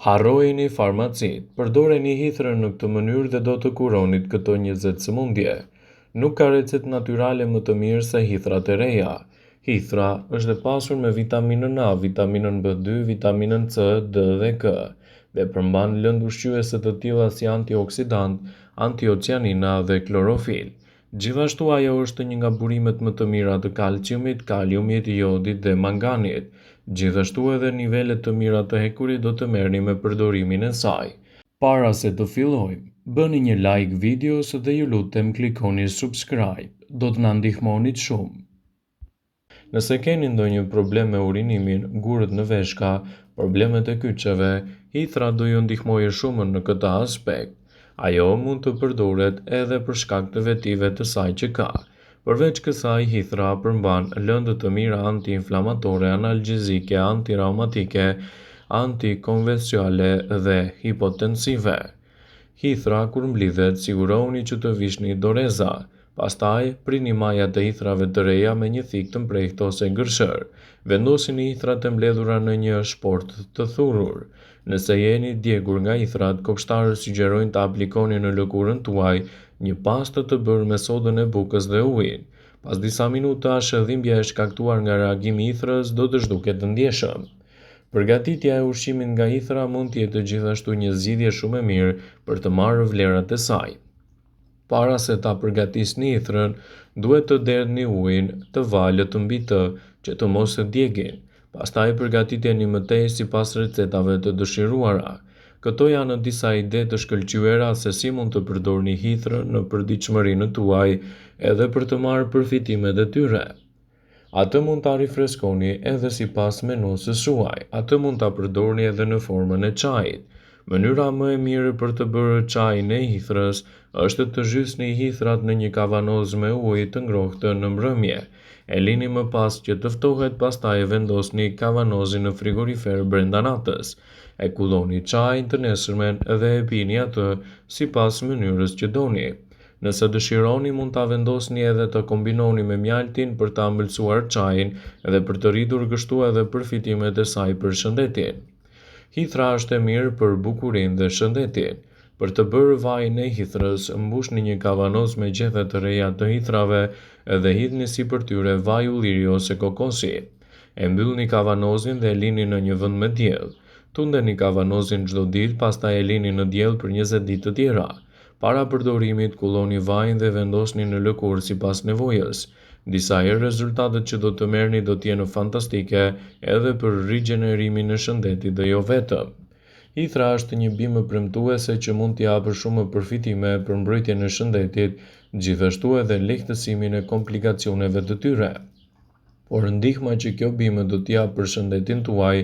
Harrojeni farmacit, përdoreni hithrën në këtë mënyrë dhe do të kuronit këto 20 sëmundje. Nuk ka recet natyrale më të mirë se hithrat e reja. Hithra është e pasur me vitaminën A, vitaminën B2, vitaminën C, D dhe K, dhe përmban lëndë ushqyese të tilla si antioksidant, antioциanina dhe klorofil. Gjithashtu ajo është një nga burimet më të mira të kalciumit, kaliumit, jodit dhe manganit. Gjithashtu edhe nivelet të mira të hekurit do të merrni me përdorimin e saj. Para se të fillojmë, bëni një like videos dhe ju lutem klikoni subscribe, do të na ndihmonit shumë. Nëse keni ndonjë problem me urinimin, gurët në veshka, problemet e kyçeve, hithra do ju ndihmojë shumë në këtë aspekt. Ajo mund të përdoret edhe për shkak të vetive të saj që ka. Përveç kësaj, hithra përmban lëndë të mira anti-inflamatore, analgjezike, antiraumatike, antikonvencionale dhe hipotensive. Hithra kur mblidhet, sigurohuni që të vishni doreza. Pastaj, prini majat e hithrave të reja me një thikë të mprehtë ose gërshër. Vendosini hithrat e mbledhura në një shport të thurur. Nëse jeni djegur nga hithrat, kopshtarët sugjerojnë ta aplikoni në lëkurën tuaj një pastë të bërë me sodën e bukës dhe ujin. Pas disa minutash, dhimbja e shkaktuar nga reagimi i hithrës do të zhduket të ndjeshëm. Përgatitja e ushqimit nga hithra mund të jetë gjithashtu një zgjidhje shumë e mirë për të marrë vlerat e saj. Para se ta përgatisni hithrën, duhet të derdhni ujin të valët mbi të që të mos e djegin. Pastaj përgatiteni më tej sipas recetave të dëshiruara. Këto janë disa ide të shkëlqyera se si mund të përdorni hithrën në përditshmërinë tuaj edhe për të marrë përfitimet e tyre. Atë mund ta rifreskoni edhe sipas menus së suaj. Atë mund ta përdorni edhe në formën e çajit. Mënyra më e mirë për të bërë çajin e hithrës është të zhysni hithrat në një kavanoz me ujë të ngrohtë në mbrëmje. E lini më pas që të ftohet, pastaj e vendosni kavanozin në frigorifer brenda natës. E kulloni çajin të nesërmen dhe e pini atë sipas mënyrës që doni. Nëse dëshironi, mund ta vendosni edhe të kombinoni me mjaltin për ta ëmbëlsuar çajin dhe për të rritur kështu edhe përfitimet e saj për shëndetin. Hithra është e mirë për bukurinë dhe shëndetin. Për të bërë vajin e hithrës, mbushni një kavanoz me gjethe të reja të hithrave dhe hidhni sipër tyre vaj ulliri ose kokosi. E mbyllni kavanozin dhe e lini në një vend me diell. Tundeni kavanozin çdo ditë, pastaj e lini në diell për 20 ditë të tjera. Para përdorimit, kulloni vajin dhe vendosni në lëkurë sipas nevojës. Disa herë rezultatet që do të merrni do të jenë fantastike edhe për rigjenerimin e shëndetit dhe jo vetëm. Hithra është një bimë premtuese që mund t'i japë shumë përfitime për mbrojtjen e shëndetit, gjithashtu edhe lehtësimin e komplikacioneve të tyre. Por ndihma që kjo bimë do t'i japë për shëndetin tuaj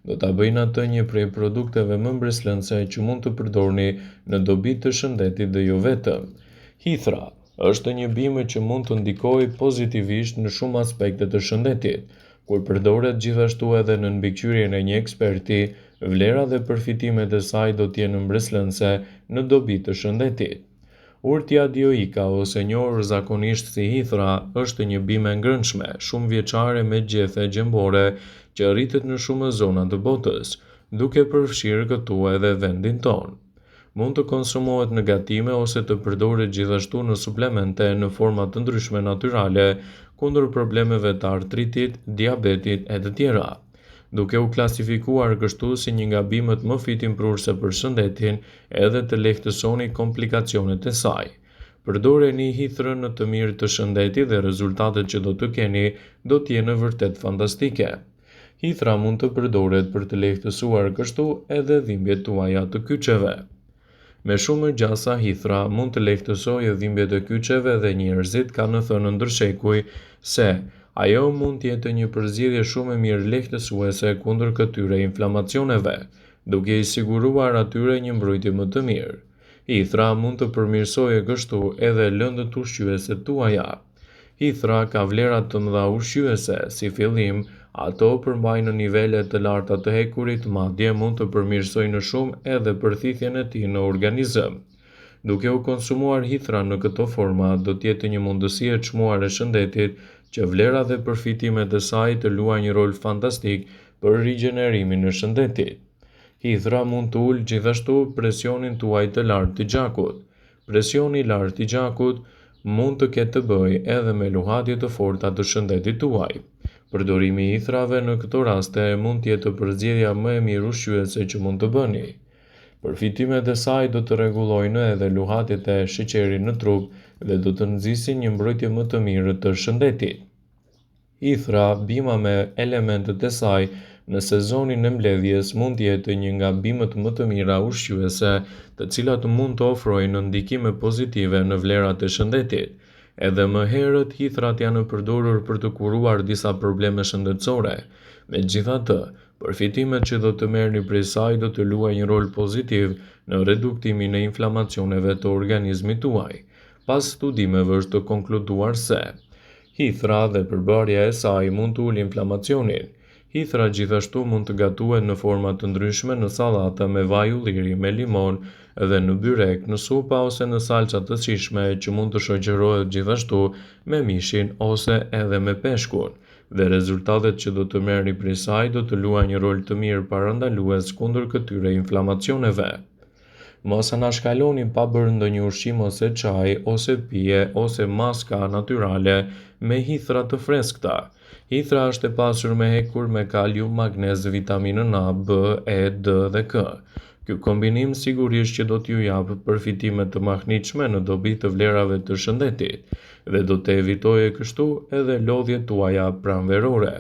do ta bëjnë atë një prej produkteve më mbreslënse që mund të përdorni në dobi të shëndetit dhe jo vetëm. Hithra është një bimë që mund të ndikojë pozitivisht në shumë aspekte të shëndetit. Kur përdoret gjithashtu edhe në mbikëqyrjen e një eksperti, vlerat dhe përfitimet e saj do të jenë mbreslënse në dobi të shëndetit. Urtja dioika ose njohur zakonisht si hithra është një bimë e ngrënshme, shumë vjeçare me gjethe gjembore që rritet në shumë zona të botës, duke përfshirë këtu edhe vendin tonë. Mund të konsumohet në gatime ose të përdoret gjithashtu në suplemente në forma të ndryshme natyrale kundër problemeve të artritit, diabetit e të tjera. Duke u klasifikuar kështu si një nga bimët më fitimprurse për shëndetin edhe të lehtësoni komplikacionet e saj. Përdoreni hithrën në të mirë të shëndetit dhe rezultatet që do të keni do të jenë vërtet fantastike. Hithra mund të përdoret për të lehtësuar kështu edhe dhimbjet tuaja të kyçeve. Me shumë gjasa, hithra mund të lehtësojë dhimbjet e kyçeve dhe njerëzit kanë thënë ndër shekuj se ajo mund të jetë një përzgjedhje shumë e mirë lehtësuese kundër këtyre inflamacioneve, duke i siguruar atyre një mbrojtje më të mirë. Hithra mund të përmirësojë kështu edhe lëndët ushqyese tuaja. Hithra ka vlera të mëdha ushqyese, si fillim, ato përmbajnë nivele të larta të hekurit, madje mund të përmirësojnë shumë edhe përthithjen e tij në organizëm. Duke u konsumuar hithra në këto forma, do të jetë një mundësi e çmuar e shëndetit që vlerat dhe përfitimet e saj të luajnë një rol fantastik për rigjenerimin e shëndetit. Hithra mund të ulë gjithashtu presionin tuaj të lartë të gjakut. Presioni i lartë i gjakut mund të ketë të bëjë edhe me luhatje të forta të shëndetit tuaj. Përdorimi i hithrave në këto raste mund të jetë përzgjedhja më e mirë ushqyese që mund të bëni. Përfitimet e saj do të rregullojnë edhe luhatjet e sheqerit në trup dhe do të nxisin një mbrojtje më të mirë të shëndetit. Hithra, bima me elementet e saj në sezonin e mbledhjes mund të jetë një nga bimët më të mira ushqyese, të cilat mund të ofrojnë ndikime pozitive në vlerat e shëndetit. Edhe më herët, hithrat janë përdorur për të kuruar disa probleme shëndetësore. Megjithatë, përfitimet që do të merrni prej saj do të luajnë një rol pozitiv në reduktimin e inflamacioneve të organizmit tuaj. Pas studimeve është konkluduar se hithra dhe përbërja e saj mund të ulë inflamacionin. Hithra gjithashtu mund të gatuhet në forma të ndryshme në sallata me vaj ulliri me limon dhe në byrek, në supa ose në salca të shijshme që mund të shoqërohet gjithashtu me mishin ose edhe me peshkun. Dhe rezultatet që do të merrni prej saj do të luajnë një rol të mirë parandalues kundër këtyre inflamacioneve. Mos anashkaloni pa bërë ndonjë ushqim ose çaj ose pije ose maska natyrale me hithra të freskëta. Hithra është e pasur me hekur me kalium, magnez, vitaminën A, B, E, D dhe K. Ky kombinim sigurisht që do t'ju japë përfitime të mahnitshme në dobi të vlerave të shëndetit dhe do të evitojë kështu edhe lodhjet tuaja pranverore.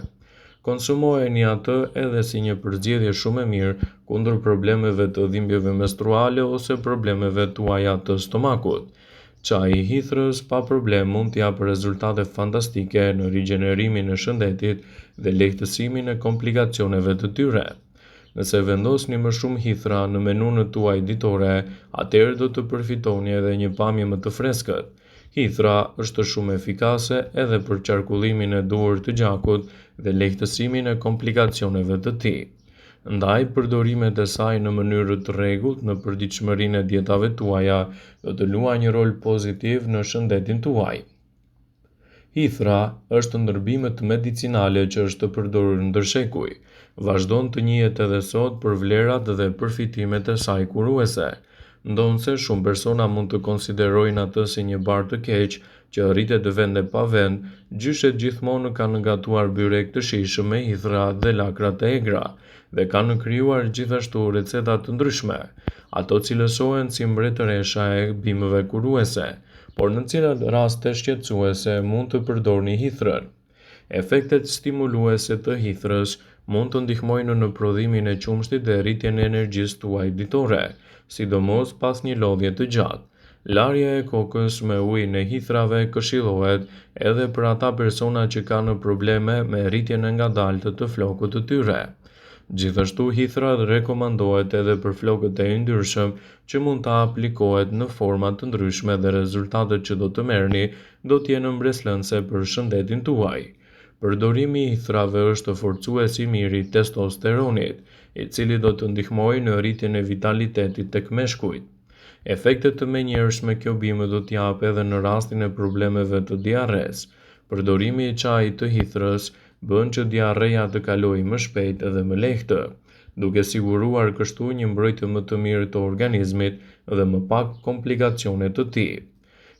Konsumojeni atë edhe si një përzgjedhje shumë e mirë kundër problemeve të dhimbjeve menstruale ose problemeve tuaja të stomakut. Çaji i hithrës pa problem mund të japë rezultate fantastike në rigjenerimin e shëndetit dhe lehtësimin e komplikacioneve të tyre. Nëse vendosni më shumë hithra në menunën tuaj ditore, atëherë do të përfitoni edhe një pamje më të freskët. Hithra është shumë efikase edhe për qarkullimin e duhur të gjakut dhe lehtësimin e komplikacioneve të tij. Ndaj, përdorimet e saj në mënyrë të rregullt në përditshmërinë e dietave tuaja do të luajë një rol pozitiv në shëndetin tuaj. Hithra është ndër bimët medicinale që është përdorur ndër shekuj. Vazhdon të njihet edhe sot për vlerat dhe përfitimet e saj kuruese. Ndonse shumë persona mund të konsiderojnë atë si një bar të keq që rritet vende pa vend, gjyshet gjithmonë kanë gatuar byrek të shijshëm me hithra dhe lakra të egra dhe kanë krijuar gjithashtu receta të ndryshme. Ato cilësohen si mbretëresha e bimëve kuruese, por në cilat raste shqetësuese mund të përdorni hithrën. Efektet stimuluese të hithrës mund të ndihmojnë në prodhimin e qumshtit dhe rritjen e energjisë tuaj ditore, sidomos pas një lodhje të gjatë. Larja e kokës me ujin e hithrave këshillohet edhe për ata persona që kanë probleme me rritjen e ngadaltë të flokut të tyre. Gjithashtu hithra rekomandohet edhe për flokët e yndyrshëm që mund të aplikohet në forma të ndryshme dhe rezultatet që do të merrni do të jenë mbreslënse për shëndetin tuaj. Përdorimi i hithrave është forcues i mirë i testosteronit, i cili do të ndihmojë në rritjen e vitalitetit tek meshkujt. Efektet të menjëhershme kjo bimë do t'i japë edhe në rastin e problemeve të diarres. Përdorimi i çajit të hithrës bën që diarreja të kalojë më shpejt dhe më lehtë, duke siguruar kështu një mbrojtje më të mirë të organizmit dhe më pak komplikacione të tij.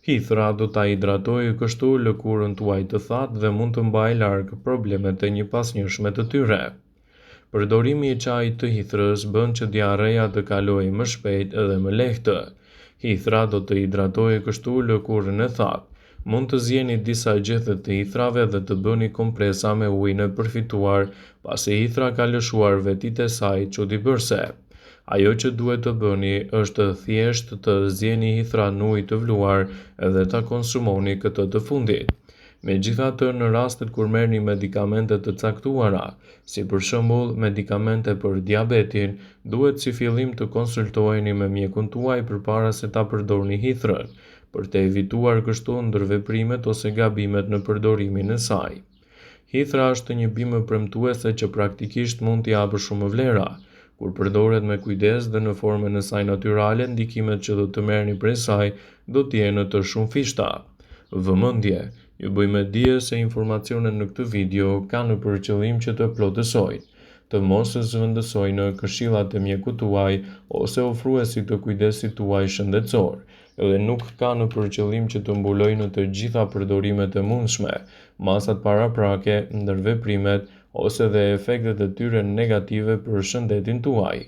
Hithra do ta hidratojë kështu lëkurën tuaj të thatë dhe mund të mbajë larg problemet e njëpasnjëshme të tyre. Përdorimi i çajit të hithrës bën që diarreja të kalojë më shpejt dhe më lehtë. Hithra do të hidratojë kështu lëkurën e thatë. Mund të zjeni disa gjethe të hithrave dhe të bëni kompresa me ujin e përfituar pasi hithra ka lëshuar vetitë e saj çuditëbërëse. Ajo që duhet të bëni është thjesht të zjeni hithra në ujë të vluar dhe ta konsumoni këtë të fundit. Megjithatë, në rastet kur merrni medikamente të caktuara, si për shembull medikamente për diabetin, duhet si fillim të konsultoheni me mjekun tuaj përpara se ta përdorni hithrën, për të evituar kështu ndërveprimet ose gabimet në përdorimin e saj. Hithra është një bimë premtuese që praktikisht mund t'i japë shumë vlera. Kur përdoret me kujdes dhe në formën e saj natyrale, ndikimet që do të merrni prej saj do të jenë të shumëfishta. Vëmendje, ju bëjmë dije se informacionet në këtë video kanë për qëllim që të plotësojnë. të mos e zhvendësojnë këshillat e mjekut tuaj ose ofruesit të kujdesit tuaj shëndetësor, dhe nuk ka në përqëllim që të mbulojnë të gjitha përdorimet e mundshme, masat paraprake, ndërveprimet ose dhe efektet e tyre negative për shëndetin tuaj.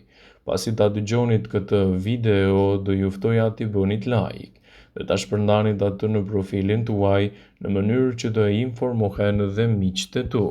Pasi ta dëgjonit këtë video, do ju ftoja t'i bënit like dhe ta shpërndanit atë në profilin tuaj në mënyrë që të informohen dhe miqtë e tu.